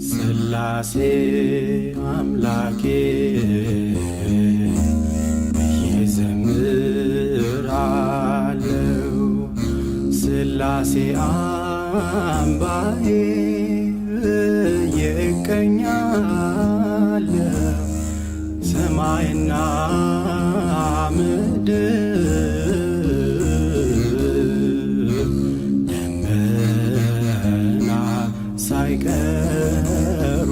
ስላሴ አምላኬ ይዘምራለው ስላሴ አምባዬ ይቀኛለው ሰማይና ምድር ደመና ሳይቀሩ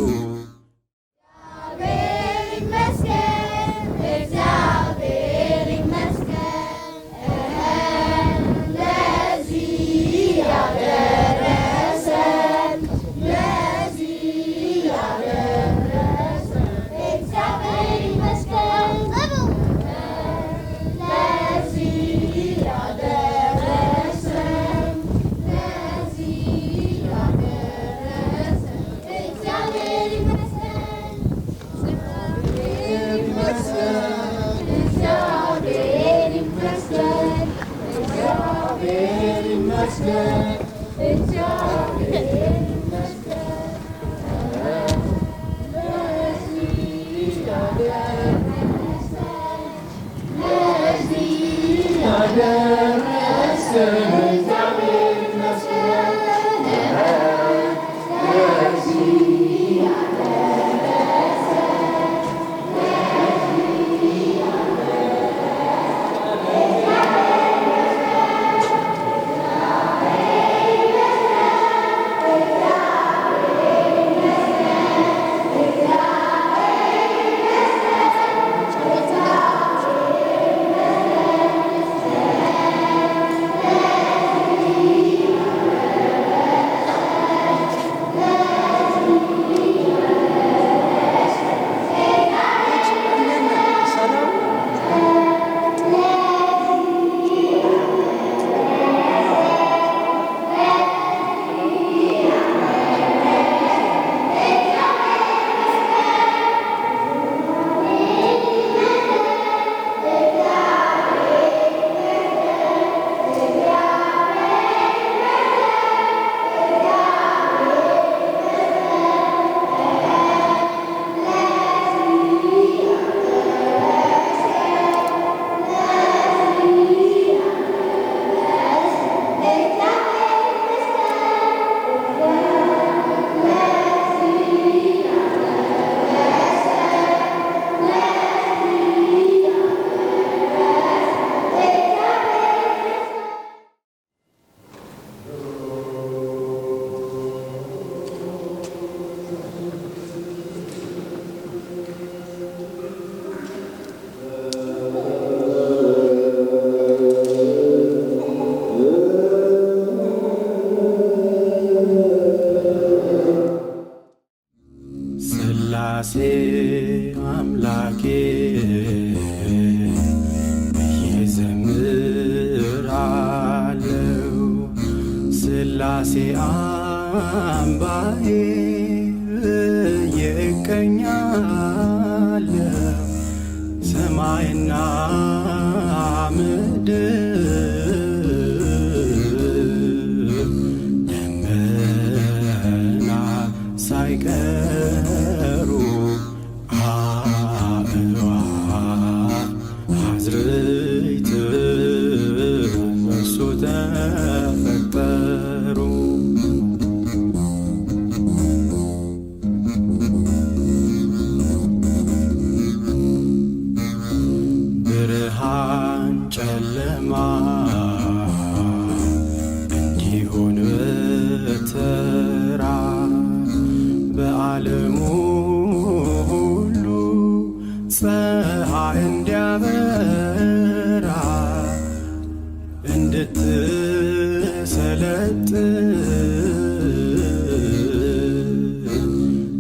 ስላሴ አምላኬ ይዘምራለው ስላሴ አምባዬ ይቀኛለው ሰማይና ምድር ደመና ሳይቀሩ አዝርዕት በእርሱ ተፈጠሩ። ብርሃን ጨለማ እንዲሆን በተራ በዓለሙ ሁሉ ፀሐይ እንዲያበራ እንድትሰለጥን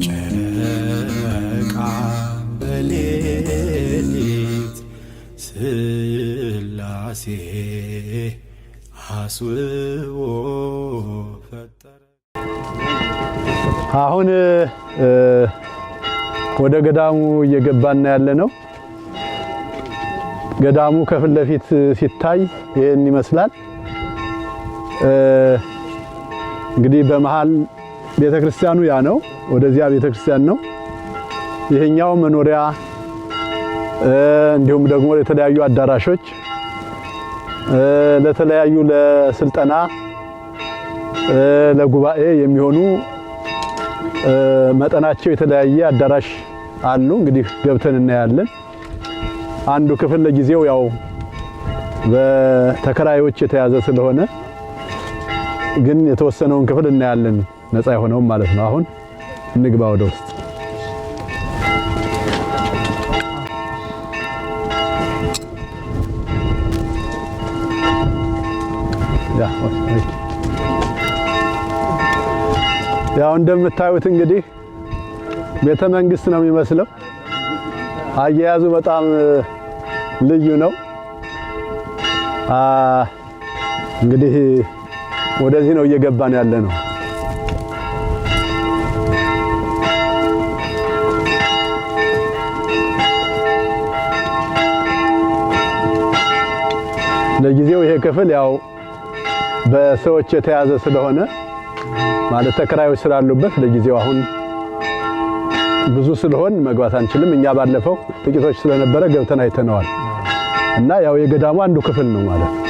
ጨረቃ በሌሊት ስላሴ አስውቦ ፈጠረ። አሁን ወደ ገዳሙ እየገባን ያለ ነው። ገዳሙ ከፊት ለፊት ሲታይ ይሄን ይመስላል። እንግዲህ በመሃል ቤተክርስቲያኑ ያ ነው። ወደዚያ ቤተክርስቲያን ነው። ይሄኛው መኖሪያ እንዲሁም ደግሞ የተለያዩ አዳራሾች ለተለያዩ ለስልጠና ለጉባኤ የሚሆኑ መጠናቸው የተለያየ አዳራሽ አሉ። እንግዲህ ገብተን እናያለን። አንዱ ክፍል ለጊዜው ያው በተከራዮች የተያዘ ስለሆነ ግን የተወሰነውን ክፍል እናያለን፣ ነፃ የሆነው ማለት ነው። አሁን እንግባ ወደ ውስጥ። ያው እንደምታዩት እንግዲህ ቤተ መንግስት ነው የሚመስለው። አያያዙ በጣም ልዩ ነው። እንግዲህ ወደዚህ ነው እየገባን ያለ ነው። ለጊዜው ይሄ ክፍል ያው በሰዎች የተያዘ ስለሆነ ማለት ተከራዮች ስላሉበት ለጊዜው አሁን ብዙ ስለሆን መግባት አንችልም። እኛ ባለፈው ጥቂቶች ስለነበረ ገብተን አይተነዋል እና ያው የገዳሙ አንዱ ክፍል ነው ማለት ነው።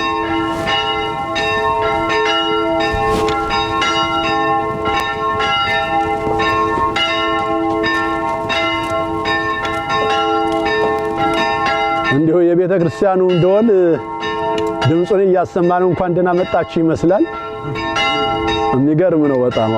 እንዲሁ የቤተ ክርስቲያኑ ደወል ድምጹን እያሰማን እንኳን ደህና መጣችሁ ይመስላል። የሚገርም ነው በጣም።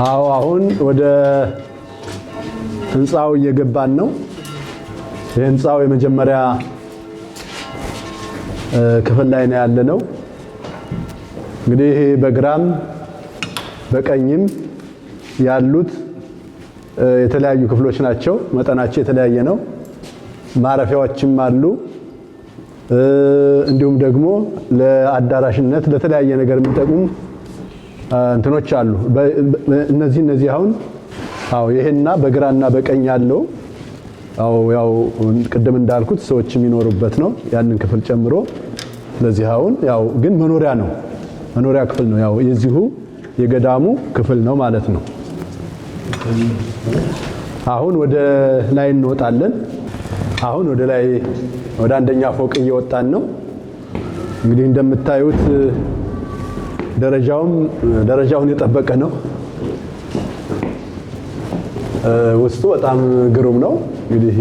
አዎ አሁን ወደ ህንጻው እየገባን ነው። የህንጻው የመጀመሪያ ክፍል ላይ ነው ያለነው። እንግዲህ በግራም በቀኝም ያሉት የተለያዩ ክፍሎች ናቸው። መጠናቸው የተለያየ ነው። ማረፊያዎችም አሉ። እንዲሁም ደግሞ ለአዳራሽነት ለተለያየ ነገር የሚጠቅሙ እንትኖች አሉ። እነዚህ አሁን ይሄና በግራና በቀኝ ያለው ያው ቅድም እንዳልኩት ሰዎች የሚኖሩበት ነው፣ ያንን ክፍል ጨምሮ። ስለዚህ አሁን ያው ግን መኖሪያ ክፍል ነው። ያው የዚሁ የገዳሙ ክፍል ነው ማለት ነው። አሁን ወደ ላይ እንወጣለን። አሁን ወደ ላይ ወደ አንደኛ ፎቅ እየወጣን ነው። እንግዲህ እንደምታዩት ደረጃውን የጠበቀ ነው። ውስጡ በጣም ግሩም ነው። እንግዲህ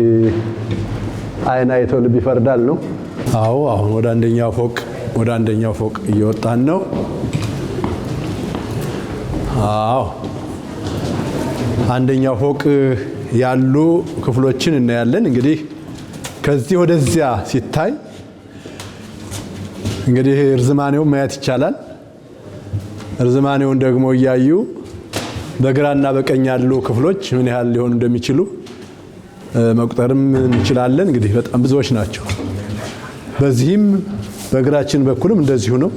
አይን አይቶ ልብ ይፈርዳል ነው። አሁን ወደ አንደኛው ፎቅ እየወጣን ነው። አንደኛው ፎቅ ያሉ ክፍሎችን እናያለን። እንግዲህ ከዚህ ወደዚያ ሲታይ እንግዲህ ርዝማኔውን ማየት ይቻላል። ርዝማኔውን ደግሞ እያዩ በግራና በቀኝ ያሉ ክፍሎች ምን ያህል ሊሆኑ እንደሚችሉ መቁጠርም እንችላለን። እንግዲህ በጣም ብዙዎች ናቸው። በዚህም በግራችን በኩልም እንደዚሁ ነው።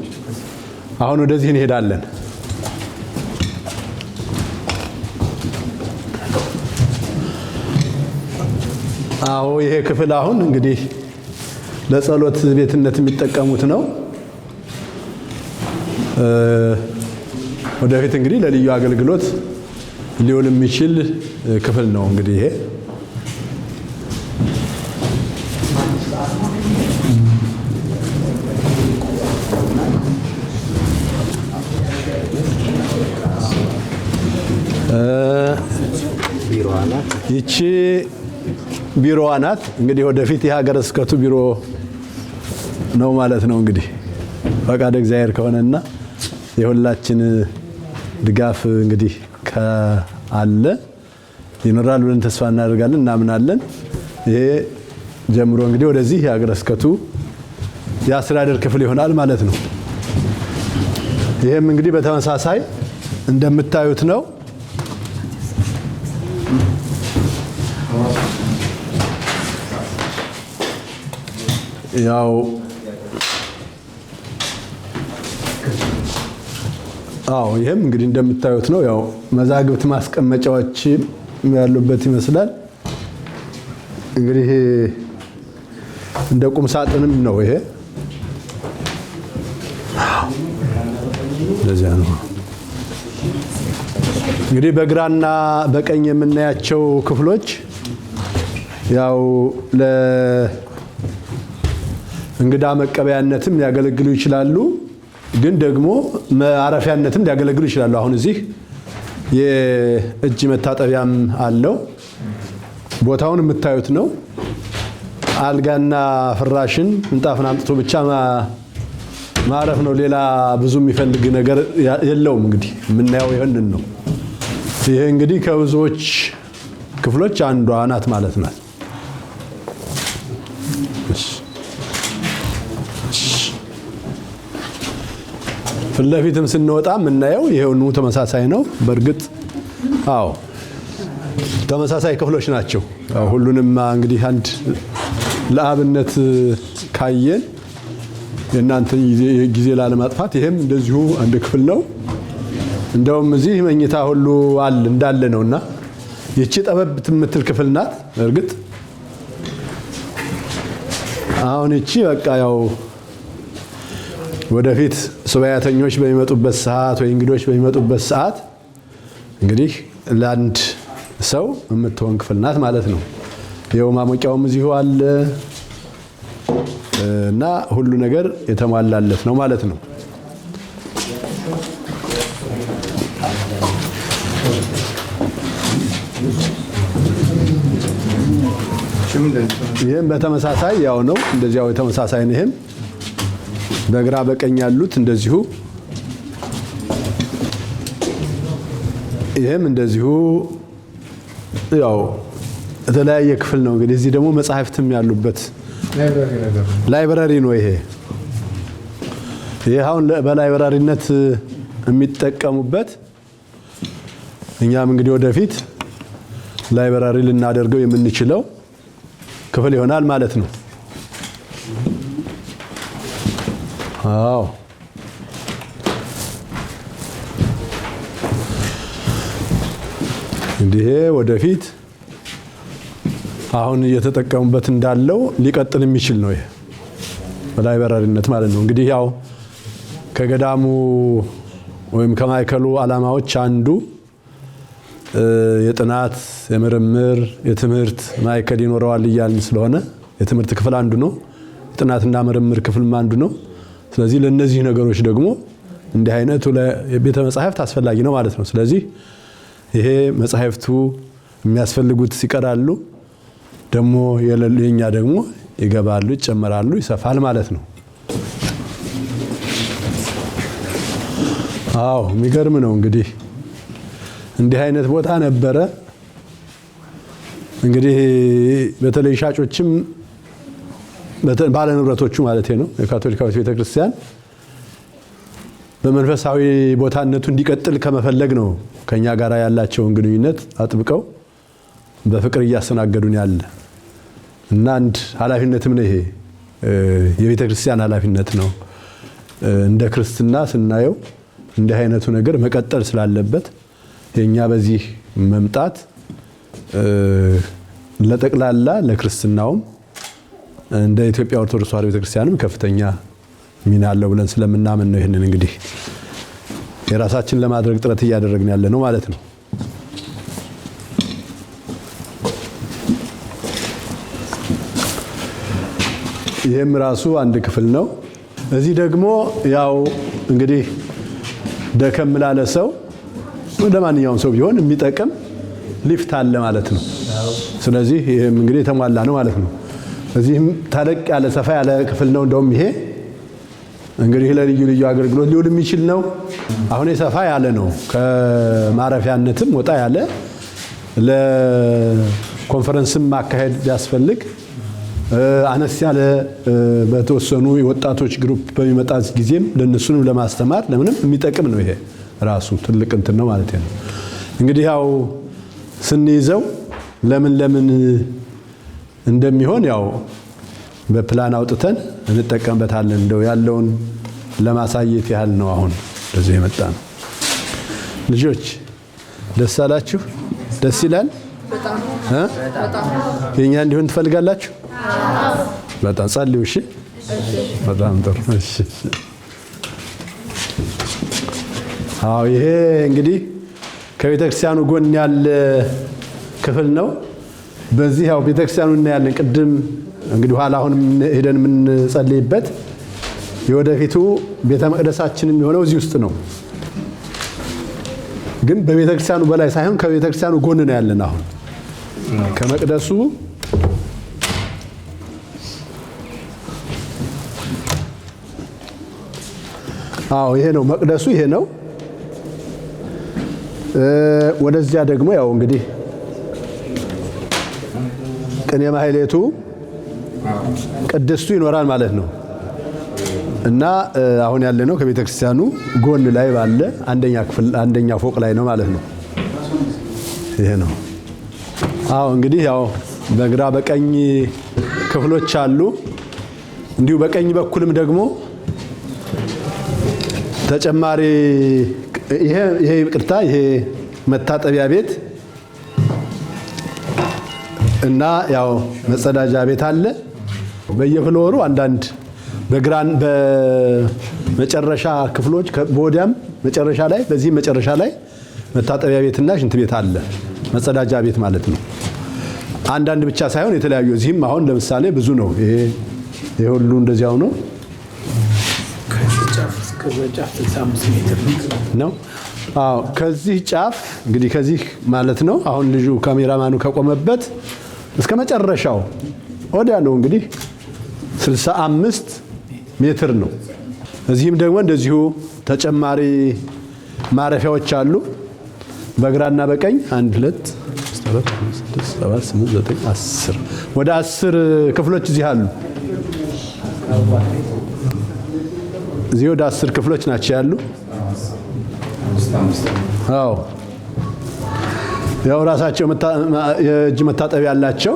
አሁን ወደዚህ እንሄዳለን። ይሄ ክፍል አሁን እንግዲህ ለጸሎት ቤትነት የሚጠቀሙት ነው። ወደፊት እንግዲህ ለልዩ አገልግሎት ሊውል የሚችል ክፍል ነው። እንግዲህ ይሄ ይቺ ቢሮዋ ናት። እንግዲህ ወደፊት የሀገረ ስብከቱ ቢሮ ነው ማለት ነው። እንግዲህ ፈቃደ እግዚአብሔር ከሆነና የሁላችን ድጋፍ እንግዲህ ካለ ይኖራል ብለን ተስፋ እናደርጋለን፣ እናምናለን። ይሄ ጀምሮ እንግዲህ ወደዚህ የሀገረ ስብከቱ የአስተዳደር ክፍል ይሆናል ማለት ነው። ይሄም እንግዲህ በተመሳሳይ እንደምታዩት ነው። ያው ይሄም እንግዲህ እንደምታዩት ነው። ያው መዛግብት ማስቀመጫዎች ያሉበት ይመስላል። እንግዲህ እንደ ቁም ሳጥንም ነው ይሄ። ለዚያ ነው እንግዲህ በግራና በቀኝ የምናያቸው ክፍሎች ያው ለእንግዳ መቀበያነትም ሊያገለግሉ ይችላሉ፣ ግን ደግሞ ማረፊያነትም ሊያገለግሉ ይችላሉ። አሁን እዚህ የእጅ መታጠቢያም አለው። ቦታውን የምታዩት ነው። አልጋና ፍራሽን ምንጣፍን አምጥቶ ብቻ ማረፍ ነው። ሌላ ብዙ የሚፈልግ ነገር የለውም። እንግዲህ የምናየው ይሄንን ነው። ይሄ እንግዲህ ከብዙዎች ክፍሎች አንዷ ናት ማለት ናት። ፊት ለፊትም ስንወጣ የምናየው ይሄውኑ ተመሳሳይ ነው። በእርግጥ ተመሳሳይ ክፍሎች ናቸው። ሁሉንም እንግዲህ አንድ ለአብነት ካየን የእናንተን ጊዜ ላለማጥፋት ይሄም እንደዚሁ አንድ ክፍል ነው። እንደውም እዚህ መኝታ ሁሉ እንዳለ ነውና ይቺ ጠበብ የምትል ክፍል ናት። እርግጥ አሁን ይቺ በቃ ያው ወደፊት ሱባኤተኞች በሚመጡበት ሰዓት ወይ እንግዶች በሚመጡበት ሰዓት እንግዲህ ለአንድ ሰው የምትሆን ክፍል ናት ማለት ነው። የው ማሞቂያውም እዚሁ አለ እና ሁሉ ነገር የተሟላለት ነው ማለት ነው። ይሄም በተመሳሳይ ያው ነው፣ እንደዚያው የተመሳሳይ ነው። ይሄም በግራ በቀኝ ያሉት እንደዚሁ፣ ይሄም እንደዚሁ ያው የተለያየ ክፍል ነው። እንግዲህ እዚህ ደግሞ መጻሕፍትም ያሉበት ላይብረሪ ነው። ይሄ አሁን በላይብረሪነት የሚጠቀሙበት እኛም እንግዲህ ወደፊት ላይብረሪ ልናደርገው የምንችለው ክፍል ይሆናል ማለት ነው። እንዲህ ወደፊት አሁን እየተጠቀሙበት እንዳለው ሊቀጥል የሚችል ነው። ይሄ በላይብረሪነት ማለት ነው። እንግዲህ ያው ከገዳሙ ወይም ከማዕከሉ ዓላማዎች አንዱ የጥናት፣ የምርምር፣ የትምህርት ማዕከል ይኖረዋል እያልን ስለሆነ የትምህርት ክፍል አንዱ ነው፣ የጥናትና ምርምር ክፍልም አንዱ ነው። ስለዚህ ለነዚህ ነገሮች ደግሞ እንዲህ አይነቱ ለቤተ መጻሕፍት አስፈላጊ ነው ማለት ነው። ስለዚህ ይሄ መጻሕፍቱ የሚያስፈልጉት ይቀራሉ፣ ደግሞ የኛ ደግሞ ይገባሉ፣ ይጨመራሉ፣ ይሰፋል ማለት ነው። የሚገርም ነው። እንግዲህ እንዲህ አይነት ቦታ ነበረ። እንግዲህ በተለይ ሻጮችም ባለ ንብረቶቹ ማለት ነው የካቶሊካዊት ቤተክርስቲያን በመንፈሳዊ ቦታነቱ እንዲቀጥል ከመፈለግ ነው ከኛ ጋር ያላቸውን ግንኙነት አጥብቀው በፍቅር እያስተናገዱን ያለ እና አንድ ኃላፊነትም ነው። ይሄ የቤተክርስቲያን ኃላፊነት ነው። እንደ ክርስትና ስናየው እንዲህ አይነቱ ነገር መቀጠል ስላለበት የኛ በዚህ መምጣት ለጠቅላላ ለክርስትናውም እንደ ኢትዮጵያ ኦርቶዶክስ ተዋሕዶ ቤተክርስቲያንም ከፍተኛ ሚና አለው ብለን ስለምናምን ነው ይሄንን እንግዲህ የራሳችን ለማድረግ ጥረት እያደረግን ያለ ነው ማለት ነው። ይሄም ራሱ አንድ ክፍል ነው። እዚህ ደግሞ ያው እንግዲህ ደከም ላለ ሰው ለማንኛውም ሰው ቢሆን የሚጠቅም ሊፍት አለ ማለት ነው። ስለዚህ ይሄም እንግዲህ የተሟላ ነው ማለት ነው። እዚህም ተለቅ ያለ ሰፋ ያለ ክፍል ነው። እንደውም ይሄ እንግዲህ ለልዩ ልዩ አገልግሎት ሊውል የሚችል ነው። አሁን የሰፋ ያለ ነው። ከማረፊያነትም ወጣ ያለ ለኮንፈረንስም ማካሄድ ቢያስፈልግ አነስ ያለ በተወሰኑ የወጣቶች ግሩፕ በሚመጣ ጊዜም ለነሱንም ለማስተማር ለምንም የሚጠቅም ነው። ይሄ ራሱ ትልቅ እንትን ነው ማለት ነው። እንግዲህ ያው ስንይዘው ለምን እንደሚሆን ያው በፕላን አውጥተን እንጠቀምበታለን። እንደው ያለውን ለማሳየት ያህል ነው አሁን ለዚህ የመጣ ነው። ልጆች ደስ አላችሁ? ደስ ይላል? የኛ እንዲሆን ትፈልጋላችሁ? በጣም ጸልዩ። እሺ፣ በጣም ጥሩ። እሺ፣ አዎ፣ ይሄ እንግዲህ ከቤተክርስቲያኑ ጎን ያለ ክፍል ነው። በዚህ ያው ቤተክርስቲያኑ እናያለን። ቅድም እንግዲህ ኋላ አሁን ሄደን የምንጸልይበት የወደፊቱ ቤተ መቅደሳችን የሚሆነው እዚህ ውስጥ ነው። ግን በቤተክርስቲያኑ በላይ ሳይሆን ከቤተክርስቲያኑ ጎን ነው ያለን። አሁን ከመቅደሱ ይሄ ነው መቅደሱ፣ ይሄ ነው። ወደዚያ ደግሞ ያው እንግዲህ ቅኔ ማህሌቱ ቅድስቱ ይኖራል ማለት ነው። እና አሁን ያለነው ከቤተክርስቲያኑ ጎን ላይ ባለ አንደኛ ፎቅ ላይ ነው ማለት ነው። ይሄ ነው። እንግዲህ ያው በግራ በቀኝ ክፍሎች አሉ። እንዲሁ በቀኝ በኩልም ደግሞ ተጨማሪ ይሄ መታጠቢያ ቤት እና ያው መጸዳጃ ቤት አለ። በየፍሎሩ አንዳንድ በግራን በመጨረሻ ክፍሎች በወዲያም መጨረሻ ላይ በዚህ መጨረሻ ላይ መታጠቢያ ቤትና ሽንት ቤት አለ። መጸዳጃ ቤት ማለት ነው። አንዳንድ ብቻ ሳይሆን የተለያዩ እዚህም አሁን ለምሳሌ ብዙ ነው። ይሄ ሁሉ እንደዚያው ነው። ነው። ከዚህ ጫፍ እንግዲህ ከዚህ ማለት ነው አሁን ልጁ ካሜራማኑ ከቆመበት እስከ መጨረሻው ወዲያ ነው እንግዲህ 65 ሜትር ነው። እዚህም ደግሞ እንደዚሁ ተጨማሪ ማረፊያዎች አሉ። በግራና በቀኝ 1 2 3 4 5 6 7 8 9 10 ወደ 10 ክፍሎች እዚህ አሉ። እዚህ ወደ 10 ክፍሎች ናቸው ያሉ። ያው ራሳቸው የእጅ መታጠቢያ ያላቸው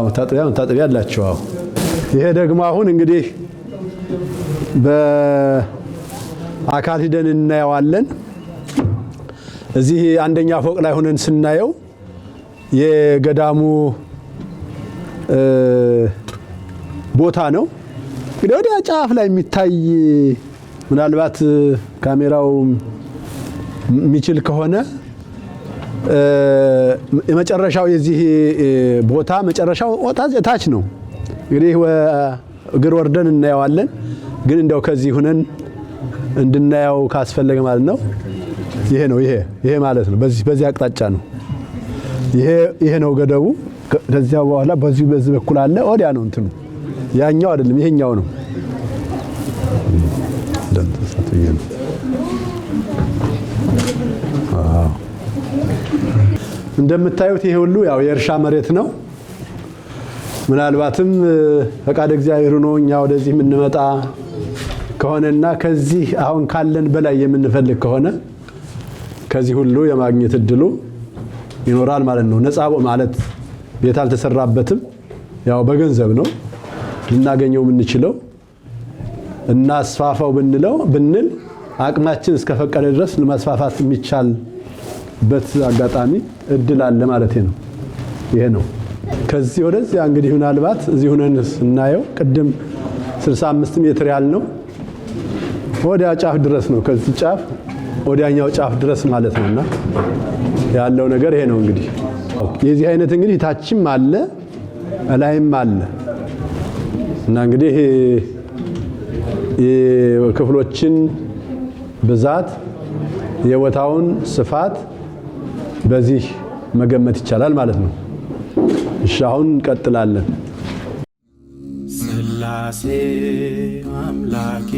መታጠቢያ ያላቸው። ይሄ ደግሞ አሁን እንግዲህ በአካል ሂደን እናየዋለን። እዚህ አንደኛ ፎቅ ላይ ሆነን ስናየው የገዳሙ ቦታ ነው። እንግዲህ ወዲያ ጫፍ ላይ የሚታይ ምናልባት ካሜራው የሚችል ከሆነ የመጨረሻው የዚህ ቦታ መጨረሻው ታች ነው። እንግዲህ እግር ወርደን እናየዋለን። ግን እንደው ከዚህ ሆነን እንድናየው ካስፈለገ ማለት ነው። ይሄ ነው ይሄ ማለት ነው። በዚህ አቅጣጫ ነው። ይሄ ነው ገደቡ። ከዚያ በኋላ በዚህ በኩል አለ። ወዲያ ነው እንትኑ። ያኛው አይደለም፣ ይሄኛው ነው። እንደምታዩት ይሄ ሁሉ ያው የእርሻ መሬት ነው። ምናልባትም ፈቃድ እግዚአብሔር ሆኖ እኛ ወደዚህ የምንመጣ ከሆነና ከዚህ አሁን ካለን በላይ የምንፈልግ ከሆነ ከዚህ ሁሉ የማግኘት እድሉ ይኖራል ማለት ነው። ነፃ ማለት ቤት አልተሰራበትም። ያው በገንዘብ ነው ልናገኘው የምንችለው። እናስፋፋው ብንል አቅማችን እስከፈቀደ ድረስ ለማስፋፋት የሚቻልበት አጋጣሚ እድል አለ ማለት ነው። ይሄ ነው። ከዚህ ወደዚያ እንግዲህ ምናልባት እዚህ ሆነን ስናየው ቅድም 65 ሜትር ያልነው ወዲያ ጫፍ ድረስ ነው። ከዚህ ጫፍ ወዲያኛው ጫፍ ድረስ ማለት ነውና ያለው ነገር ይሄ ነው። እንግዲህ የዚህ አይነት እንግዲህ ታችም አለ ላይም አለ እና እንግዲህ የክፍሎችን ብዛት የቦታውን ስፋት በዚህ መገመት ይቻላል ማለት ነው። እሺ አሁን እንቀጥላለን። ስላሴ አምላኬ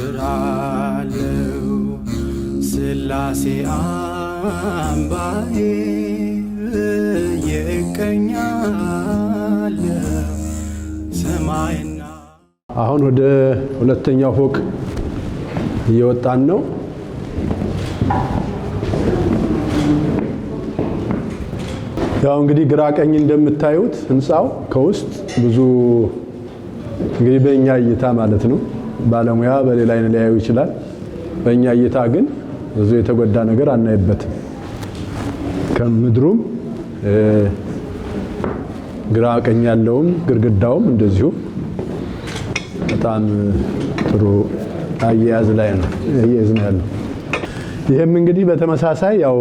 ይዘምራለው፣ ስላሴ አምባዬ ይቀኛለው ሰማይና። አሁን ወደ ሁለተኛው ፎቅ እየወጣን ነው። ያው እንግዲህ ግራ ቀኝ እንደምታዩት ህንጻው ከውስጥ ብዙ እንግዲህ በእኛ እይታ ማለት ነው ባለሙያ በሌላ አይነት ሊያዩ ይችላል። በእኛ እይታ ግን ብዙ የተጎዳ ነገር አናይበትም። ከምድሩም ግራ ቀኝ ያለውም ግድግዳውም እንደዚሁ በጣም ጥሩ አያያዝ ላይ ነው ያለው። ይሄም እንግዲህ በተመሳሳይ ያው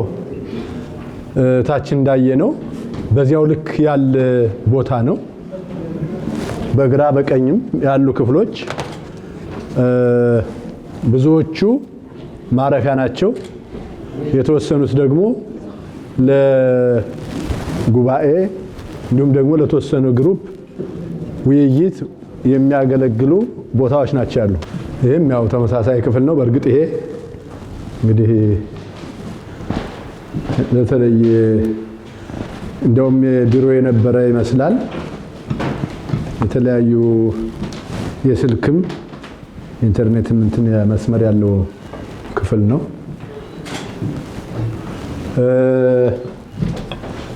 ታች እንዳየነው በዚያው ልክ ያለ ቦታ ነው። በግራ በቀኝም ያሉ ክፍሎች ብዙዎቹ ማረፊያ ናቸው። የተወሰኑት ደግሞ ለጉባኤ እንዲሁም ደግሞ ለተወሰኑ ግሩፕ ውይይት የሚያገለግሉ ቦታዎች ናቸው ያሉ። ይሄም ያው ተመሳሳይ ክፍል ነው። በእርግጥ ይሄ እንግዲህ ለተለየ እንደውም ቢሮ የነበረ ይመስላል። የተለያዩ የስልክም ኢንተርኔትም እንትን መስመር ያለው ክፍል ነው።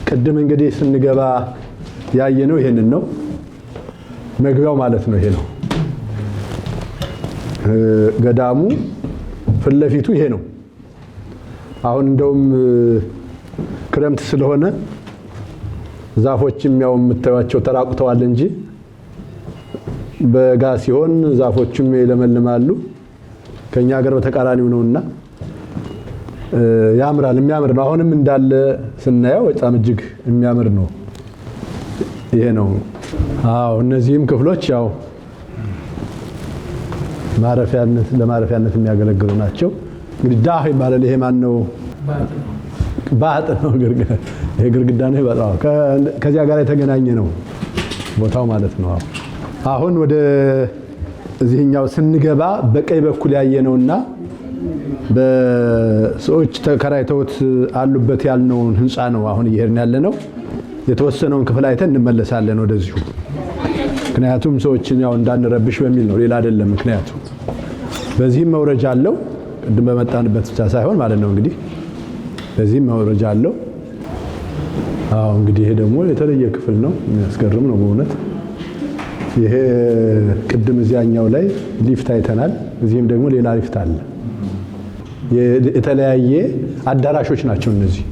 ቅድም እንግዲህ ስንገባ ያየነው ይሄንን ነው። መግቢያው ማለት ነው ይሄ ነው። ገዳሙ ፊት ለፊቱ ይሄ ነው። አሁን እንደውም ክረምት ስለሆነ ዛፎችም ያው የምታዩቸው ተራቁተዋል እንጂ በጋ ሲሆን ዛፎችም ይለመልማሉ። ከኛ ሀገር በተቃራኒው ነውና ያምራል። የሚያምር ነው። አሁንም እንዳለ ስናየው በጣም እጅግ የሚያምር ነው። ይሄ ነው። አዎ እነዚህም ክፍሎች ያው ለማረፊያነት የሚያገለግሉ ናቸው። እንግዲህ ዳህ ይባላል። ይሄ ማን ነው? ባጥ ነው። ይሄ ግድግዳ ነው። በጣም ከዚያ ጋር የተገናኘ ነው ቦታው ማለት ነው። አሁን ወደ እዚህኛው ስንገባ በቀኝ በኩል ያየነውና በሰዎች ተከራይተውት አሉበት ያልነውን ህንጻ ነው አሁን እየሄድን ያለነው። የተወሰነውን ክፍል አይተን እንመለሳለን ወደዚሁ። ምክንያቱም ሰዎችን ያው እንዳንረብሽ በሚል ነው፣ ሌላ አይደለም። ምክንያቱም በዚህም መውረጃ አለው፣ ቅድም በመጣንበት ብቻ ሳይሆን ማለት ነው። እንግዲህ በዚህም መውረጃ አለው። አዎ እንግዲህ ይሄ ደግሞ የተለየ ክፍል ነው። የሚያስገርም ነው በእውነት። ይሄ ቅድም እዚያኛው ላይ ሊፍት አይተናል። እዚህም ደግሞ ሌላ ሊፍት አለ። የተለያየ አዳራሾች ናቸው እነዚህ።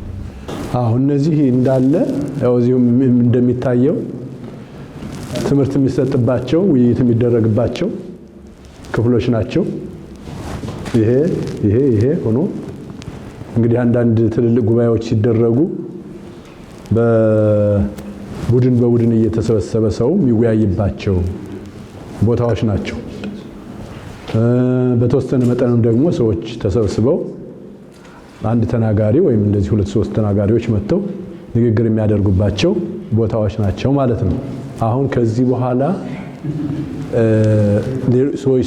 አዎ እነዚህ እንዳለ ያው እዚሁም እንደሚታየው ትምህርት የሚሰጥባቸው ውይይት የሚደረግባቸው ክፍሎች ናቸው። ይሄ ሆኖ እንግዲህ አንዳንድ ትልልቅ ጉባኤዎች ሲደረጉ በቡድን እየተሰበሰበ ሰው የሚወያይባቸው ቦታዎች ናቸው። በተወሰነ መጠንም ደግሞ ሰዎች ተሰብስበው አንድ ተናጋሪ ወይም እንደዚህ 2-3 ተናጋሪዎች መጥተው ንግግር የሚያደርጉባቸው ቦታዎች ናቸው ማለት ነው። አሁን ከዚህ በኋላ ሰዎች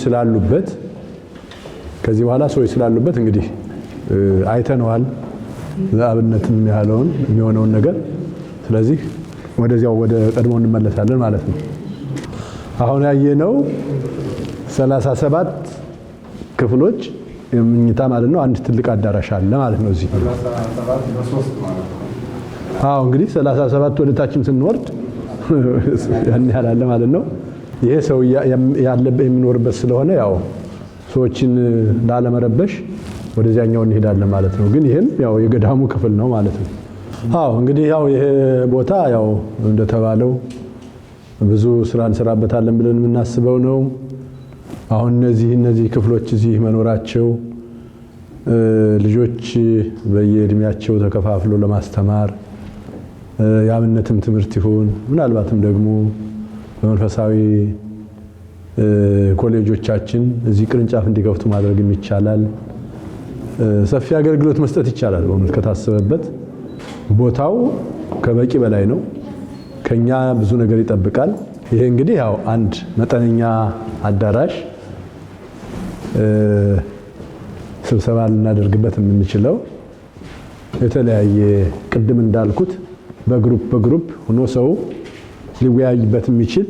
ስላሉበት እንግዲህ አይተነዋል ለአብነትም ያለውን የሚሆነውን ነገር። ስለዚህ ወደዚያው ወደ ቀድሞ እንመለሳለን ማለት ነው። አሁን ያየነው 37 ክፍሎች የምኝታ ማለት ነው። አንድ ትልቅ አዳራሽ አለ ማለት ነው እዚህ። አዎ እንግዲህ 37 ወደታችን ስንወርድ ያን ያህል አለ ማለት ነው። ይሄ ሰው ያለበት የሚኖርበት ስለሆነ ያው ሰዎችን ላለመረበሽ ወደዚያኛው እንሄዳለን ማለት ነው። ግን ይሄም ያው የገዳሙ ክፍል ነው ማለት ነው። አዎ እንግዲህ ያው ይሄ ቦታ ያው እንደተባለው ብዙ ስራ እንሰራበታለን ብለን የምናስበው ነው። አሁን እነዚህ ክፍሎች እዚህ መኖራቸው ልጆች በየእድሜያቸው ተከፋፍሎ ለማስተማር የአብነትም ትምህርት ይሁን ምናልባትም ደግሞ በመንፈሳዊ ኮሌጆቻችን እዚህ ቅርንጫፍ እንዲከፍቱ ማድረግ ይቻላል። ሰፊ አገልግሎት መስጠት ይቻላል። በእውነት ከታሰበበት ቦታው ከበቂ በላይ ነው። ከኛ ብዙ ነገር ይጠብቃል። ይሄ እንግዲህ ያው አንድ መጠነኛ አዳራሽ ስብሰባ ልናደርግበት የምንችለው የተለያየ ቅድም እንዳልኩት በግሩፕ ሆኖ ሰው ሊወያይበት የሚችል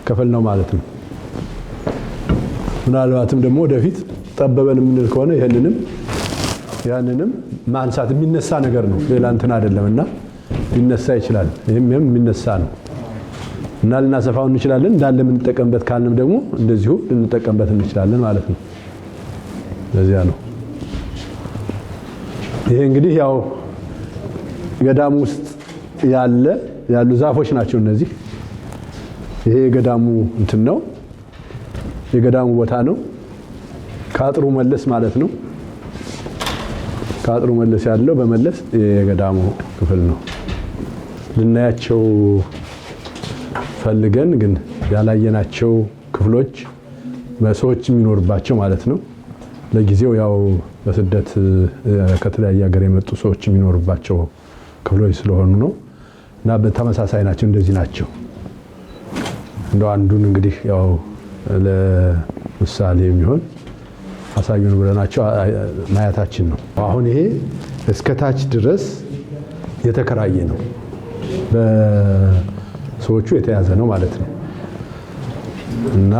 ክፍል ነው ማለት ነው። ምናልባትም ደግሞ ወደፊት ጠበበን የምንል ከሆነ ያንንም ማንሳት የሚነሳ ነገር ነው፣ ሌላ እንትን አይደለምና ሊነሳ ይችላል። ይሄም የሚነሳ ነው እና ልናሰፋው እንችላለን። እንዳለ የምንጠቀምበት ካልንም ደግሞ እንደዚሁ ልንጠቀምበት እንችላለን ማለት ነው። ለዚያ ነው ይሄ እንግዲህ ያው ገዳሙ ውስጥ ያሉ ዛፎች ናቸው እነዚህ። ይሄ የገዳሙ እንትን ነው፣ የገዳሙ ቦታ ነው። ከአጥሩ መለስ ማለት ነው። ከአጥሩ መለስ ያለው በመለስ የገዳሙ ክፍል ነው። ልናያቸው ፈልገን ግን ያላየናቸው ክፍሎች በሰዎች የሚኖርባቸው ማለት ነው። ለጊዜው ያው በስደት ከተለያየ ሀገር የመጡ ሰዎች የሚኖርባቸው ክፍሎች ስለሆኑ ነው እና በተመሳሳይ ናቸው። እንደዚህ ናቸው። እንደው አንዱን እንግዲህ ያው ለምሳሌ የሚሆን አሳዩን ብለናቸው ማየታችን ነው። አሁን ይሄ እስከ ታች ድረስ የተከራየ ነው፣ በሰዎቹ የተያዘ ነው ማለት ነው እና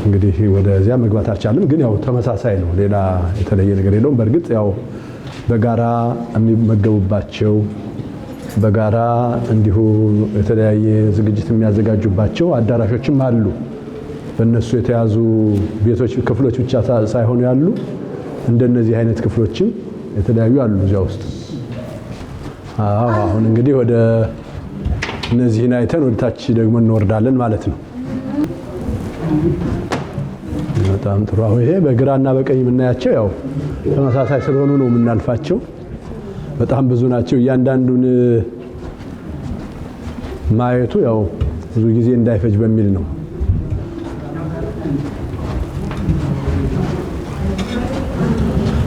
እንግዲህ ወደዚያ መግባት አልቻልንም። ግን ያው ተመሳሳይ ነው፣ ሌላ የተለየ ነገር የለውም። በእርግጥ ያው በጋራ የሚመገቡባቸው በጋራ እንዲሁ የተለያየ ዝግጅት የሚያዘጋጁባቸው አዳራሾችም አሉ። በእነሱ የተያዙ ቤቶች ክፍሎች ብቻ ሳይሆኑ ያሉ እንደነዚህ አይነት ክፍሎችም የተለያዩ አሉ እዚያ ውስጥ። አሁን እንግዲህ ወደ እነዚህን አይተን ወደ ታች ደግሞ እንወርዳለን ማለት ነው። በጣም ጥሩ። አሁን ይሄ በግራና በቀኝ የምናያቸው ያው ተመሳሳይ ስለሆኑ ነው የምናልፋቸው። በጣም ብዙ ናቸው። እያንዳንዱን ማየቱ ያው ብዙ ጊዜ እንዳይፈጅ በሚል ነው።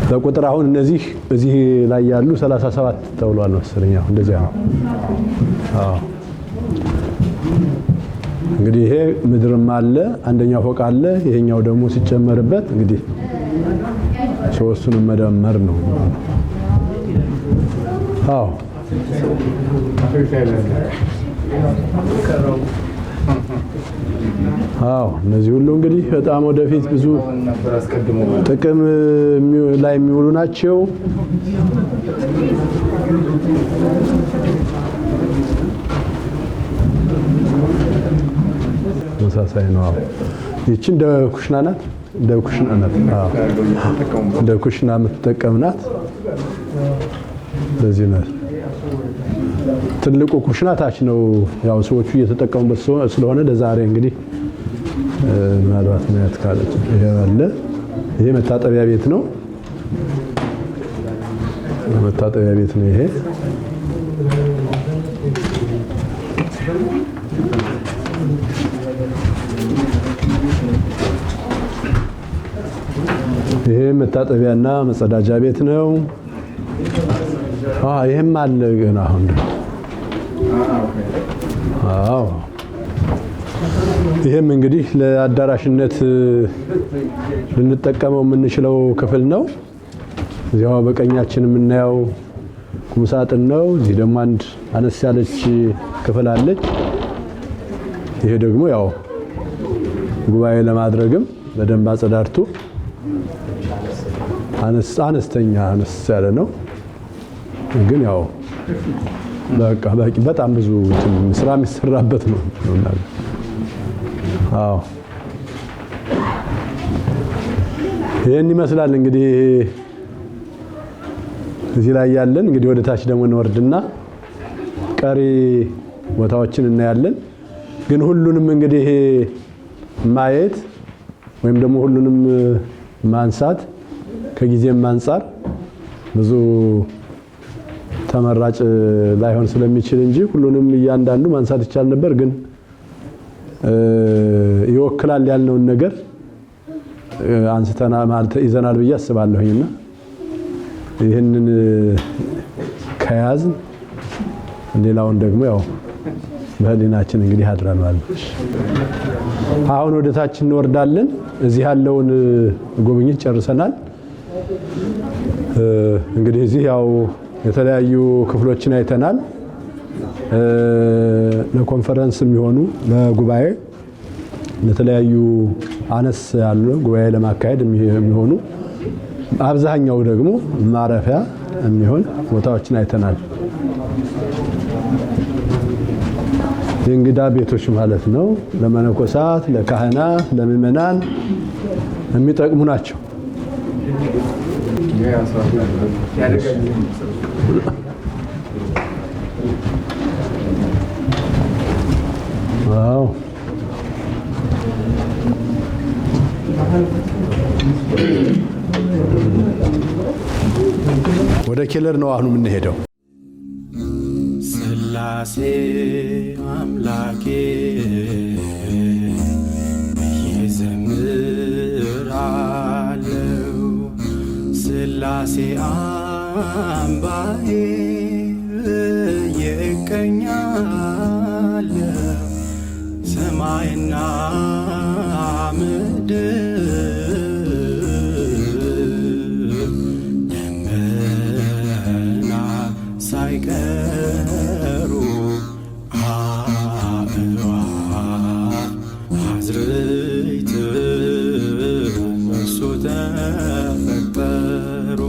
በቁጥር አሁን እነዚህ እዚህ ላይ ያሉ 37 ተብሏል መሰለኝ። አሁን እንደዚያ ነው። እንግዲህ ይሄ ምድርም አለ፣ አንደኛው ፎቅ አለ፣ ይሄኛው ደግሞ ሲጨመርበት እንግዲህ ሶስቱንም መደመር ነው። እነዚህ ሁሉ እንግዲህ በጣም ወደፊት ብዙ ጥቅም ላይ የሚውሉ ናቸው። ተመሳሳይ ነው። ይቺ እንደ ኩሽና ናት፣ እንደ ኩሽና የምትጠቀም ናት። ለዚህ ነው ትልቁ ኩሽና ታች ነው። ያው ሰዎቹ እየተጠቀሙበት ስለሆነ ለዛሬ እንግዲህ ምናልባት ማየት ካለች ይሄ አለ። ይሄ መታጠቢያ ቤት ነው። መታጠቢያ ቤት ነው ይሄ። ይሄ መታጠቢያና መጸዳጃ ቤት ነው። ይሄም አለ ገና አሁን። ይሄም እንግዲህ ለአዳራሽነት ልንጠቀመው የምንችለው ክፍል ነው። እዚያው በቀኛችን የምናየው ቁምሳጥን ነው። እዚህ ደግሞ አንድ አነስ ያለች ክፍል አለች። ይሄ ደግሞ ያው ጉባኤ ለማድረግም በደንብ አጸዳድቶ አነስተኛ አነስ ያለ ነው። ግን ያው በቃ በጣም ብዙ ስራ የሚሰራበት ነው። ይሄን ይመስላል እንግዲህ እዚህ ላይ ያለን። እንግዲህ ወደ ታች ደግሞ እንወርድና ቀሪ ቦታዎችን እናያለን። ግን ሁሉንም እንግዲህ ማየት ወይም ደግሞ ሁሉንም ማንሳት ከጊዜም አንፃር ብዙ ተመራጭ ላይሆን ስለሚችል እንጂ ሁሉንም እያንዳንዱ ማንሳት ይቻል ነበር። ግን ይወክላል ያልነውን ነገር አንስተና ማለት ይዘናል ብዬ አስባለሁኝና ይህንን ከያዝ ሌላውን ደግሞ ያው በህሊናችን እንግዲህ አድረን ማለት ነው። አሁን ወደ ታች እንወርዳለን። እዚህ ያለውን ጉብኝት ጨርሰናል። እንግዲህ እዚህ ያው የተለያዩ ክፍሎችን አይተናል። ለኮንፈረንስ የሚሆኑ ለጉባኤ ለተለያዩ አነስ ያሉ ጉባኤ ለማካሄድ የሚሆኑ አብዛኛው ደግሞ ማረፊያ የሚሆን ቦታዎችን አይተናል። የእንግዳ ቤቶች ማለት ነው። ለመነኮሳት፣ ለካህናት፣ ለምእመናን የሚጠቅሙ ናቸው። ዋው ወደ ኬለር ነው አሁን የምንሄደው። ስላሴ አምላኬ እየዘምራለው ስላሴ አምባዬ እየቀኛለው ሰማይና ምድር ደመና ሳይቀሩ አእዋፍ አዝርዕት በእርሱ ተፈጠሩ።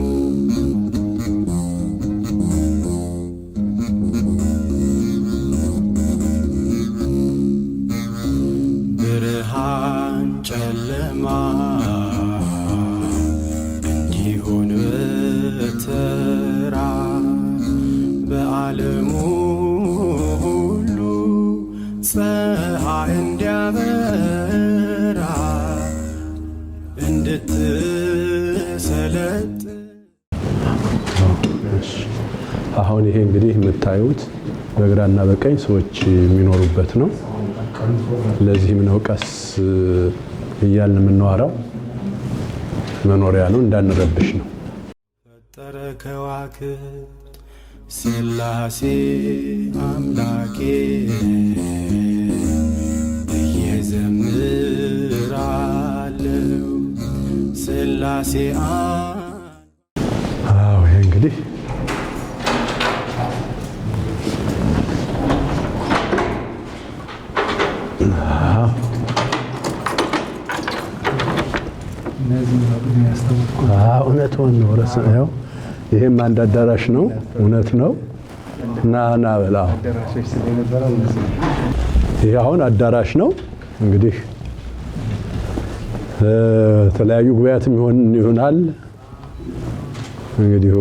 ብርሃን ጨለማ እንዲሆን በተራ በዓለሙ ሁሉ ፀሐይ እንዲያበራ እንድትሰለጥ። አሁን ይሄ እንግዲህ የምታዩት በግራና በቀኝ ሰዎች የሚኖሩበት ነው። ለዚህም ነው ቀስ እያልን የምናወራው። መኖሪያ ነው፣ እንዳንረብሽ ነው። ፈጠረ ከዋክብት ስላሴ አምላኬ እየዘምራለው ስላሴ። አዎ ይሄ እንግዲህ እውነት ነው። ረስነው ይሄም አንድ አዳራሽ ነው። እውነት ነው። ና በላ ይሄ አሁን አዳራሽ ነው። እንግዲህ ተለያዩ ጉባኤያትም ይሆናል። እንግዲህ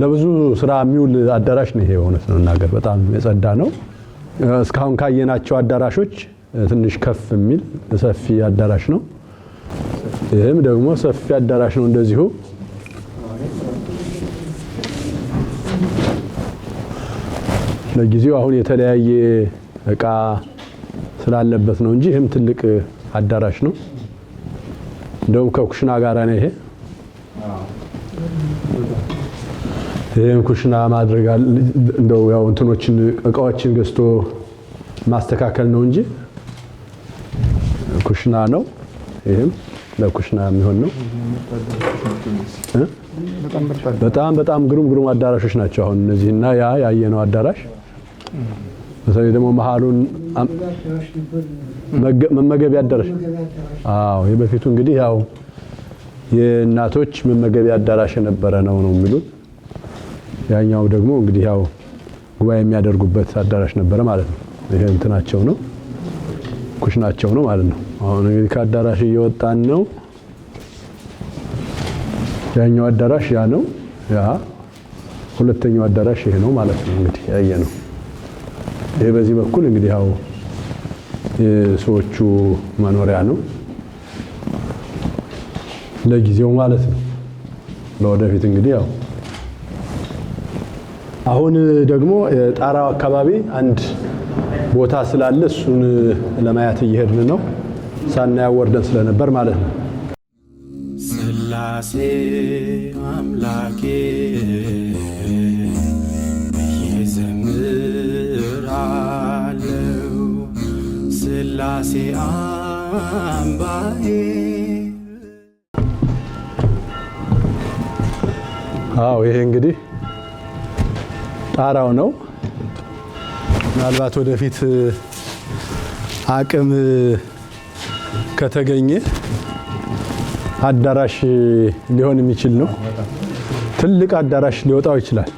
ለብዙ ስራ የሚውል አዳራሽ ነው ይሄ። እውነት ነው እናገር በጣም የጸዳ ነው። እስካሁን ካየናቸው አዳራሾች ትንሽ ከፍ የሚል ሰፊ አዳራሽ ነው። ይህም ደግሞ ሰፊ አዳራሽ ነው እንደዚሁ። ለጊዜው አሁን የተለያየ እቃ ስላለበት ነው እንጂ ይህም ትልቅ አዳራሽ ነው። እንደውም ከኩሽና ጋር ነው ይሄ። ይሄን ኩሽና ማድረግ እንደው ያው እንትኖችን እቃዎችን ገዝቶ ማስተካከል ነው እንጂ ኩሽና ነው። ይሄም ለኩሽና የሚሆን ነው። በጣም ግሩም አዳራሾች ናቸው አሁን እነዚህና ያ ያየነው አዳራሽ። በተለይ ደግሞ መሃሉን መመገቢያ አዳራሽ። አዎ የበፊቱ እንግዲህ ያው የእናቶች መመገቢያ አዳራሽ የነበረ ነው የሚሉት። ያኛው ደግሞ እንግዲህ ያው ጉባኤ የሚያደርጉበት አዳራሽ ነበረ ማለት ነው። ይሄ እንትናቸው ነው፣ ኩሽናቸው ነው ማለት ነው። አሁን እንግዲህ ከአዳራሽ እየወጣን ነው። ያኛው አዳራሽ ያ ነው። ያ ሁለተኛው አዳራሽ ይሄ ነው ማለት ነው። እንግዲህ ያየ ነው። ይሄ በዚህ በኩል እንግዲህ ያው የሰዎቹ መኖሪያ ነው ለጊዜው ማለት ነው። ለወደፊት እንግዲህ ያው አሁን ደግሞ ጣራው አካባቢ አንድ ቦታ ስላለ እሱን ለማየት እየሄድን ነው። ሳናየው ወርደን ስለነበር ማለት ነው። ስላሴ አምላኬ እየዘምራለው ስላሴ አምባዬ። አዎ ይሄ እንግዲህ ጣራው ነው። ምናልባት ወደፊት አቅም ከተገኘ አዳራሽ ሊሆን የሚችል ነው። ትልቅ አዳራሽ ሊወጣው ይችላል።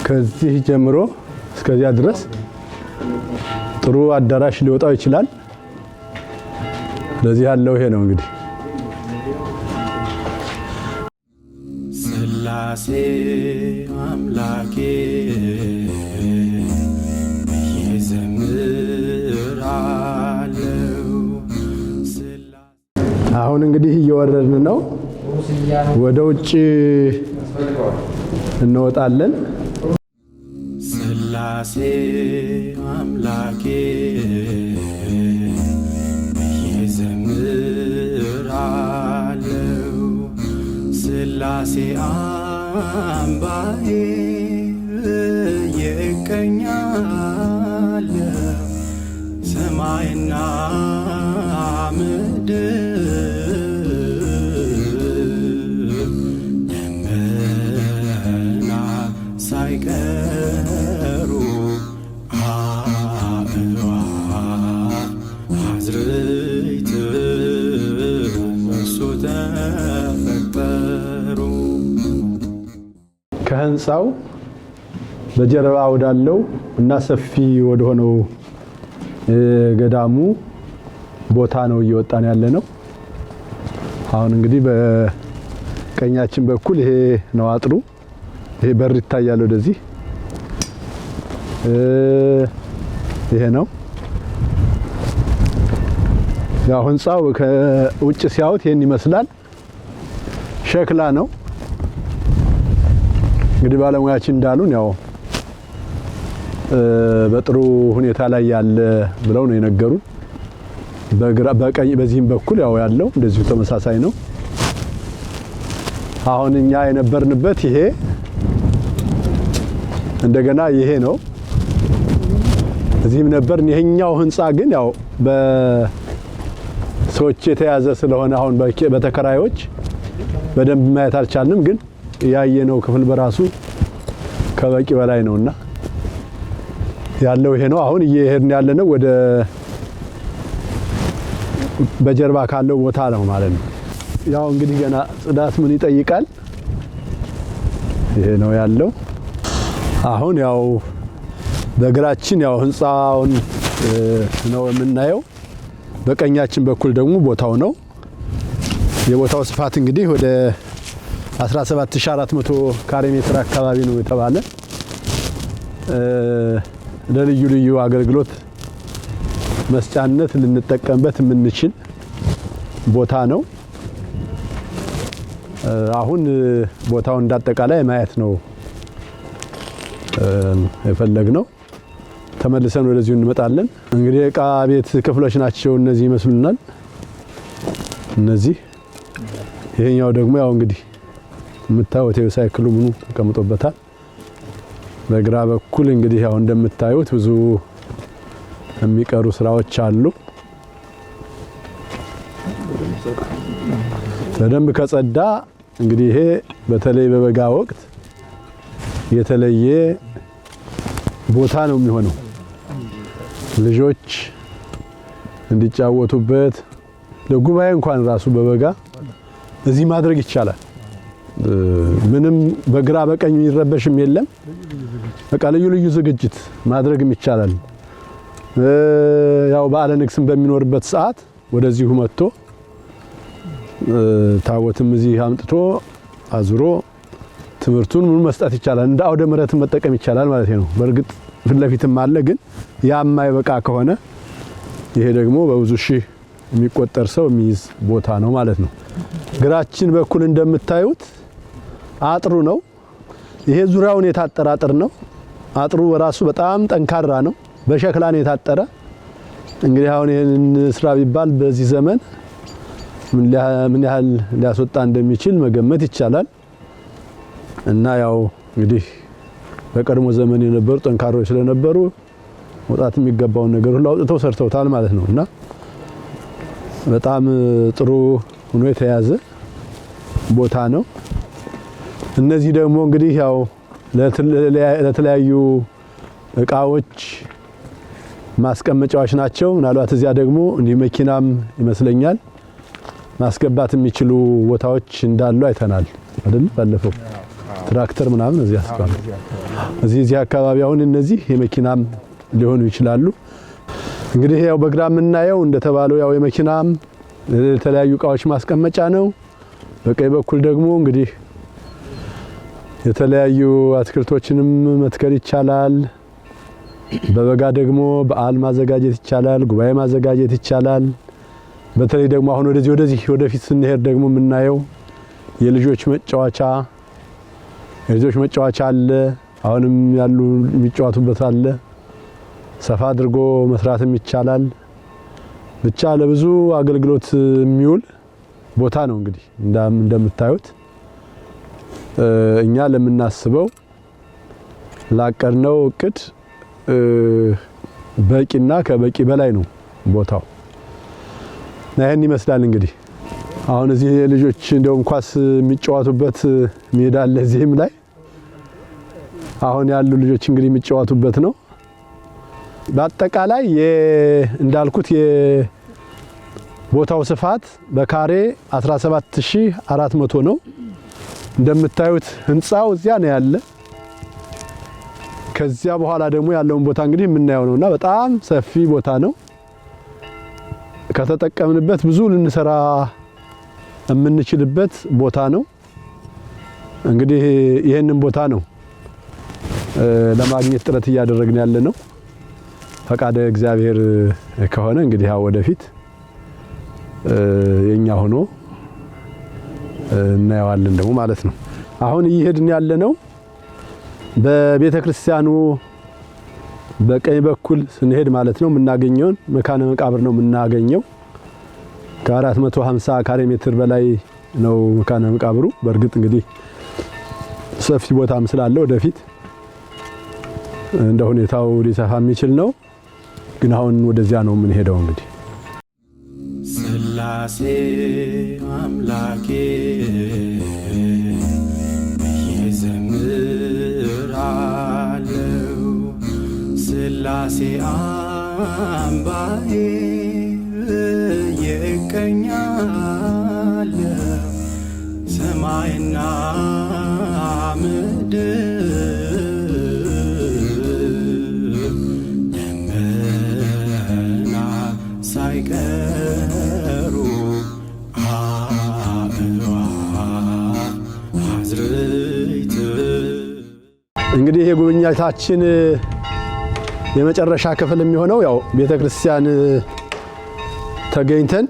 ከዚህ ጀምሮ እስከዚያ ድረስ ጥሩ አዳራሽ ሊወጣው ይችላል። ለዚህ ያለው ይሄ ነው እንግዲህ ሥላሴ አምላኬ ይዘምራለው። አሁን እንግዲህ እየወረድን ነው። ወደ ውጭ እንወጣለን። ሥላሴ አምላኬ ይዘምራለው። ሥላሴ አምባዬ ይቀኛለው። ሰማይና ምድር ደመና ሳይቀሩ አእዋፍ አዝርዕት በእርሱ ተፈጠሩ። ከህንፃው በጀርባ ወዳለው እና ሰፊ ወደሆነው ገዳሙ ቦታ ነው እየወጣን ያለ ነው። አሁን እንግዲህ በቀኛችን በኩል ይሄ ነው አጥሩ። ይሄ በር ይታያል ወደዚህ። ይሄ ነው ያው ህንፃው ከውጭ ሲያዩት ይሄን ይመስላል። ሸክላ ነው እንግዲህ ባለሙያችን እንዳሉን ያው በጥሩ ሁኔታ ላይ ያለ ብለው ነው የነገሩን። በግራ በቀኝ በዚህም በኩል ያው ያለው እንደዚሁ ተመሳሳይ ነው። አሁን እኛ የነበርንበት ይሄ እንደገና ይሄ ነው። እዚህም ነበርን። ይሄኛው ህንፃ ግን ያው በሰዎች የተያዘ ስለሆነ አሁን በተከራዮች በደንብ ማየት አልቻልንም። ግን ያየነው ክፍል በራሱ ከበቂ በላይ ነውና ያለው ይሄ ነው። አሁን እየሄድን ያለነው ወደ በጀርባ ካለው ቦታ ነው ማለት ነው። ያው እንግዲህ ገና ጽዳት ምን ይጠይቃል። ይሄ ነው ያለው። አሁን ያው በግራችን ያው ህንፃውን ነው የምናየው። በቀኛችን በኩል ደግሞ ቦታው ነው። የቦታው ስፋት እንግዲህ ወደ 17400 ካሬ ሜትር አካባቢ ነው የተባለ። ለልዩ ልዩ አገልግሎት መስጫነት ልንጠቀምበት የምንችል ቦታ ነው። አሁን ቦታውን እንዳጠቃላይ ማየት ነው የፈለግነው። ተመልሰን ወደዚሁ እንመጣለን። እንግዲህ ዕቃ ቤት ክፍሎች ናቸው እነዚህ ይመስሉናል። እነዚህ ይሄኛው ደግሞ ያው እንግዲህ የምታዩት ሳይክሉ ምኑ ተቀምጦበታል። በግራ በኩል እንግዲህ ያው እንደምታዩት ብዙ የሚቀሩ ስራዎች አሉ። በደንብ ከጸዳ እንግዲህ ይሄ በተለይ በበጋ ወቅት የተለየ ቦታ ነው የሚሆነው። ልጆች እንዲጫወቱበት ለጉባኤ እንኳን ራሱ በበጋ እዚህ ማድረግ ይቻላል። ምንም በግራ በቀኝ የሚረበሽም የለም። በቃ ልዩ ልዩ ዝግጅት ማድረግም ይቻላል። ያው በዓለ ንግስም በሚኖርበት ሰዓት ወደዚሁ መጥቶ ታቦትም እዚህ አምጥቶ አዝሮ ትምህርቱን ምን መስጠት ይቻላል። እንደ አውደ ምሕረት መጠቀም ይቻላል ማለት ነው። በእርግጥ ፊት ለፊትም አለ፣ ግን ያማይበቃ ከሆነ ይሄ ደግሞ በብዙ ሺህ የሚቆጠር ሰው የሚይዝ ቦታ ነው ማለት ነው። ግራችን በኩል እንደምታዩት አጥሩ ነው። ይሄ ዙሪያውን የታጠረ አጥር ነው። አጥሩ በራሱ በጣም ጠንካራ ነው። በሸክላ ነው የታጠረ። እንግዲህ አሁን ይሄን ስራ ቢባል በዚህ ዘመን ምን ያህል ሊያስወጣ እንደሚችል መገመት ይቻላል። እና ያው እንግዲህ በቀድሞ ዘመን የነበሩ ጠንካሮች ስለነበሩ መውጣት የሚገባውን ነገር ሁሉ አውጥተው ሰርተውታል ማለት ነው። እና በጣም ጥሩ ሆኖ የተያዘ ቦታ ነው። እነዚህ ደግሞ እንግዲህ ያው ለተለያዩ እቃዎች ማስቀመጫዎች ናቸው። ምናልባት እዚያ ደግሞ እንዲህ መኪናም ይመስለኛል ማስገባት የሚችሉ ቦታዎች እንዳሉ አይተናል አይደል? ባለፈው ትራክተር ምናምን እዚህ አስቀምጠው እዚህ አካባቢ አሁን እነዚህ የመኪናም ሊሆኑ ይችላሉ። እንግዲህ ያው በግራ የምናየው እንደተባለው ያው የመኪናም የተለያዩ እቃዎች ማስቀመጫ ነው። በቀኝ በኩል ደግሞ እንግዲህ የተለያዩ አትክልቶችንም መትከል ይቻላል። በበጋ ደግሞ በዓል ማዘጋጀት ይቻላል፣ ጉባኤ ማዘጋጀት ይቻላል። በተለይ ደግሞ አሁን ወደፊት ስንሄድ ደግሞ የምናየው የልጆች መጫወቻ አለ። አሁንም ያሉ የሚጫወቱበት አለ። ሰፋ አድርጎ መስራትም ይቻላል። ብቻ ለብዙ አገልግሎት የሚውል ቦታ ነው። እንግዲህ እንደምታዩት እኛ ለምናስበው ላቀድነው እቅድ በቂና ከበቂ በላይ ነው ቦታው። ይሄን ይመስላል እንግዲህ አሁን እዚህ ልጆች እንደውም ኳስ የሚጫወቱበት ሜዳ አለ። እዚህም ላይ አሁን ያሉ ልጆች እንግዲህ የሚጫወቱበት ነው። በአጠቃላይ እንዳልኩት የቦታው ስፋት በካሬ 17400 ነው። እንደምታዩት ህንጻው እዚያ ነው ያለ። ከዚያ በኋላ ደግሞ ያለውን ቦታ እንግዲህ የምናየው ነውና በጣም ሰፊ ቦታ ነው። ከተጠቀምንበት ብዙ ልንሰራ የምንችልበት ቦታ ነው። እንግዲህ ይሄንን ቦታ ነው ለማግኘት ጥረት እያደረግን ያለ ነው። ፈቃደ እግዚአብሔር ከሆነ እንግዲህ ያው ወደፊት የኛ ሆኖ እናየዋለን ደግሞ ማለት ነው። አሁን እየሄድን ያለ ነው በቤተ ክርስቲያኑ በቀኝ በኩል ስንሄድ ማለት ነው የምናገኘውን መካነ መቃብር ነው የምናገኘው። ከ450 ካሬ ሜትር በላይ ነው መካነ መቃብሩ። በእርግጥ እንግዲህ ሰፊ ቦታም ስላለ ወደፊት እንደ ሁኔታው ሊሰፋ የሚችል ነው። ግን አሁን ወደዚያ ነው የምንሄደው። እንግዲህ ስላሴ አምላኬ እየዘምራለሁ፣ ስላሴ አምባዬ እቀኛለሁ፣ ሰማይና ምድር ሳይቀሩ አዝርዕት። እንግዲህ የጉብኝታችን የመጨረሻ ክፍል የሚሆነው ያው ቤተክርስቲያን ተገኝተን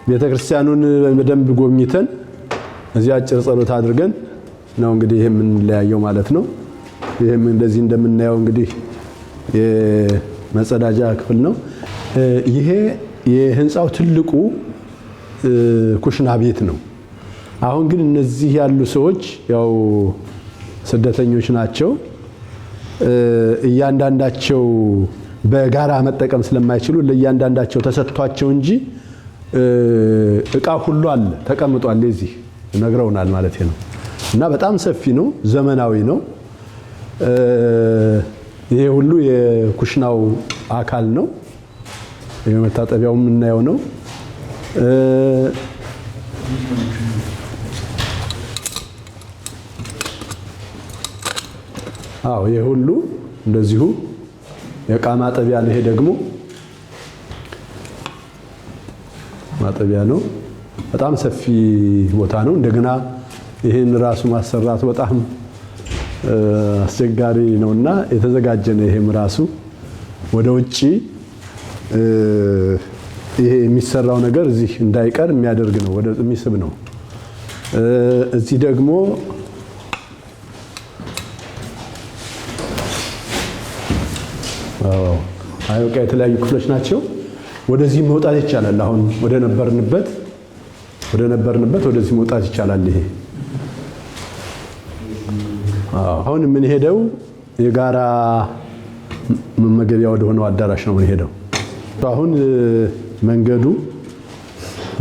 ቤተክርስቲያኑን በደንብ ጎብኝተን እዚህ አጭር ጸሎት አድርገን ነው እንግዲህ ይሄ የምንለያየው ማለት ነው። ይሄም እንደዚህ እንደምናየው እንግዲህ የመጸዳጃ ክፍል ነው። ይሄ የህንጻው ትልቁ ኩሽና ቤት ነው። አሁን ግን እነዚህ ያሉ ሰዎች ያው ስደተኞች ናቸው። እያንዳንዳቸው በጋራ መጠቀም ስለማይችሉ ለእያንዳንዳቸው ተሰጥቷቸው እንጂ እቃ ሁሉ አለ ተቀምጧል። እዚህ ነግረውናል ማለት ነው። እና በጣም ሰፊ ነው፣ ዘመናዊ ነው። ይሄ ሁሉ የኩሽናው አካል ነው። የመታጠቢያው የምናየው ነው። አዎ ይሄ ሁሉ እንደዚሁ የዕቃ ማጠቢያ ነው። ይሄ ደግሞ ማጠቢያ ነው። በጣም ሰፊ ቦታ ነው። እንደገና ይሄን ራሱ ማሰራት በጣም አስቸጋሪ ነውና የተዘጋጀ ነው። ይሄም ራሱ ወደ ውጪ ይሄ የሚሰራው ነገር እዚህ እንዳይቀር የሚያደርግ ነው፣ ወደ የሚስብ ነው። እዚህ ደግሞ በቃ የተለያዩ ክፍሎች ናቸው። ወደዚህ መውጣት ይቻላል። አሁን ወደ ነበርንበት ወደዚህ መውጣት ይቻላል። ይሄ አሁን የምንሄደው የጋራ መመገቢያ ወደ ሆነው አዳራሽ ነው የምንሄደው። አሁን መንገዱ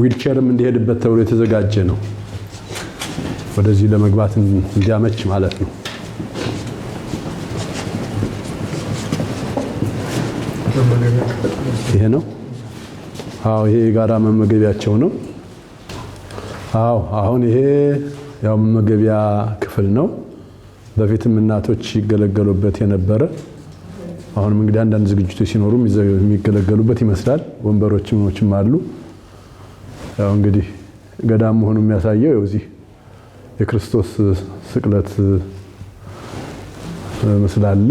ዊልቸርም እንዲሄድበት ተብሎ የተዘጋጀ ነው፣ ወደዚህ ለመግባት እንዲያመች ማለት ነው። ይሄ ነው። አዎ ይሄ የጋራ መመገቢያቸው ነው። አዎ አሁን ይሄ ያው መመገቢያ ክፍል ነው። በፊትም እናቶች ይገለገሉበት የነበረ አሁንም እንግዲህ አንዳንድ ዝግጅቶች ሲኖሩ የሚገለገሉበት ይመስላል። ወንበሮችም አሉ። ያው እንግዲህ ገዳም መሆኑ የሚያሳየው እዚህ የክርስቶስ ስቅለት ምስል አለ።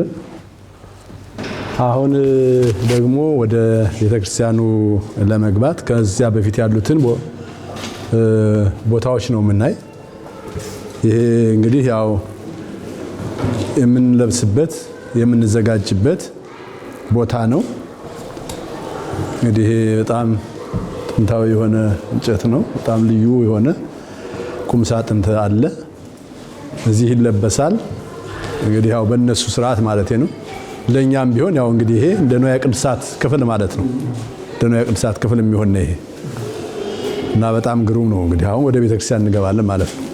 አሁን ደግሞ ወደ ቤተክርስቲያኑ ለመግባት ከዚያ በፊት ያሉትን ቦታዎች ነው የምናይ። ይሄ እንግዲህ ያው የምንለብስበት የምንዘጋጅበት ቦታ ነው። እንግዲህ ይሄ በጣም ጥንታዊ የሆነ እንጨት ነው። በጣም ልዩ የሆነ ቁም ሳጥን አለ። እዚህ ይለበሳል። እንግዲህ ያው በእነሱ ስርዓት ማለት ነው። ለኛም ቢሆን ያው እንግዲህ ይሄ እንደ ንዋየ ቅድሳት ክፍል ማለት ነው። እንደ ንዋየ ቅድሳት ክፍል የሚሆን ነው ይሄ እና በጣም ግሩም ነው። እንግዲህ አሁን ወደ ቤተክርስቲያን እንገባለን ማለት ነው።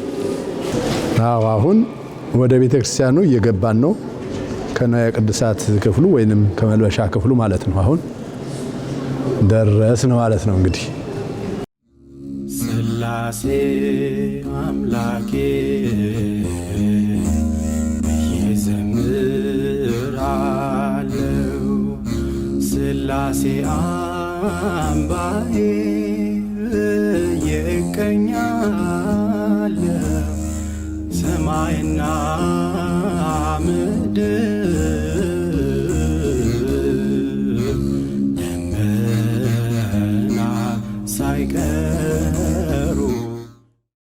አሁን ወደ ቤተክርስቲያኑ እየገባን ነው። ከንዋየ ቅድሳት ክፍሉ ወይንም ከመልበሻ ክፍሉ ማለት ነው። አሁን ደረስን ማለት ነው። እንግዲህ ስላሴ አምላኬ የዘምራለው ስላሴ አምባዬ የእቀኛለው ሰማይና ምድር